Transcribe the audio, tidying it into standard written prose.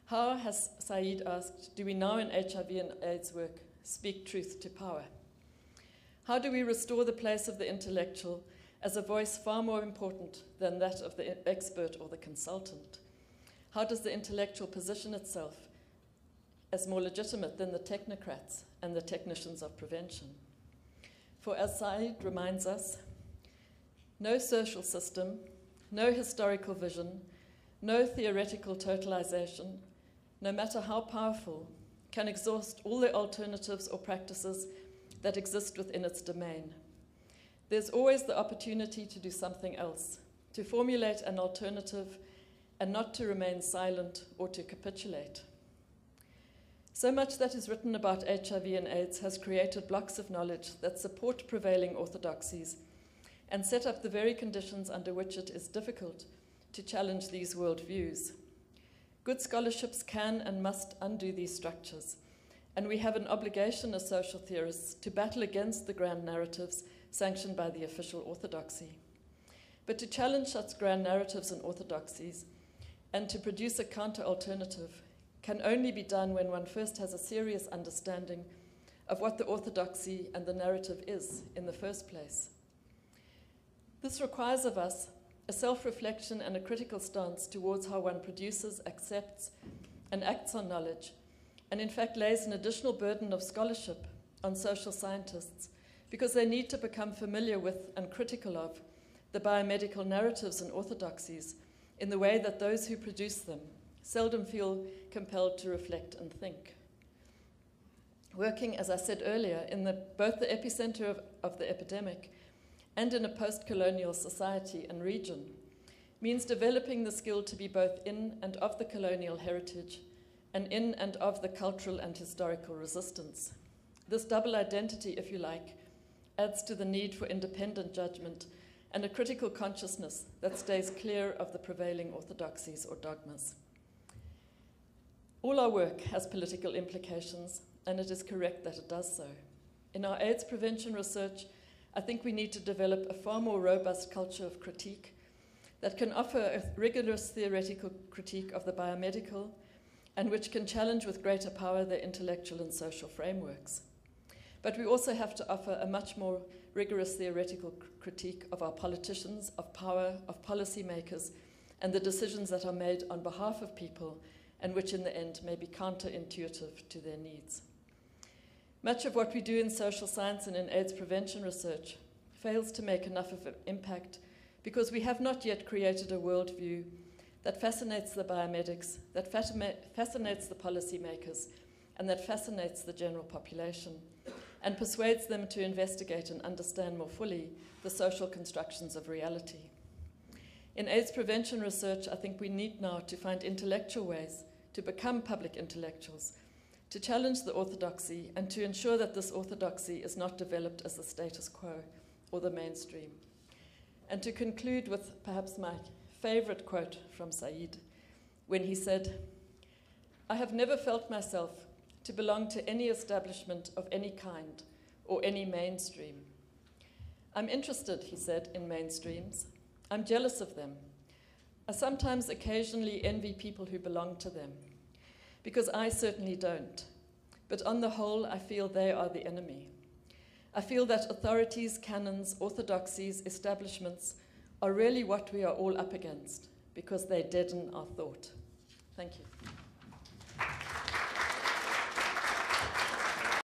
How, has Said asked, do we now in HIV and AIDS work speak truth to power? How do we restore the place of the intellectual as a voice far more important than that of the expert or the consultant? How does the intellectual position itself as more legitimate than the technocrats and the technicians of prevention? For as Said reminds us, no social system, no historical vision, no theoretical totalization, no matter how powerful, can exhaust all the alternatives or practices that exist within its domain. There's always the opportunity to do something else, to formulate an alternative and not to remain silent or to capitulate. So much that is written about HIV and AIDS has created blocks of knowledge that support prevailing orthodoxies and set up the very conditions under which it is difficult to challenge these worldviews. Good scholarships can and must undo these structures, and we have an obligation as social theorists to battle against the grand narratives sanctioned by the official orthodoxy. But to challenge such grand narratives and orthodoxies and to produce a counter-alternative can only be done when one first has a serious understanding of what the orthodoxy and the narrative is in the first place. This requires of us a self-reflection and a critical stance towards how one produces, accepts, and acts on knowledge, and in fact lays an additional burden of scholarship on social scientists because they need to become familiar with and critical of the biomedical narratives and orthodoxies in the way that those who produce them seldom feel compelled to reflect and think. Working, as I said earlier, in both the epicenter of the epidemic and in a post-colonial society and region means developing the skill to be both in and of the colonial heritage and in and of the cultural and historical resistance. This double identity, if you like, adds to the need for independent judgment and a critical consciousness that stays clear of the prevailing orthodoxies or dogmas. All our work has political implications, and it is correct that it does so. In our AIDS prevention research, I think we need to develop a far more robust culture of critique that can offer a rigorous theoretical critique of the biomedical and which can challenge with greater power their intellectual and social frameworks. But we also have to offer a much more rigorous theoretical critique of our politicians, of power, of policymakers, and the decisions that are made on behalf of people and which in the end may be counterintuitive to their needs. Much of what we do in social science and in AIDS prevention research fails to make enough of an impact because we have not yet created a worldview that fascinates the biomedics, that fascinates the policymakers, and that fascinates the general population, and persuades them to investigate and understand more fully the social constructions of reality. In AIDS prevention research, I think we need now to find intellectual ways to become public intellectuals, to challenge the orthodoxy and to ensure that this orthodoxy is not developed as the status quo or the mainstream. And to conclude with perhaps my favorite quote from Said, when he said, "I have never felt myself to belong to any establishment of any kind or any mainstream. I'm interested," he said, "in mainstreams. I'm jealous of them. I sometimes occasionally envy people who belong to them, because I certainly don't. But on the whole, I feel they are the enemy. I feel that authorities, canons, orthodoxies, establishments are really what we are all up against, because they deaden our thought." Thank you.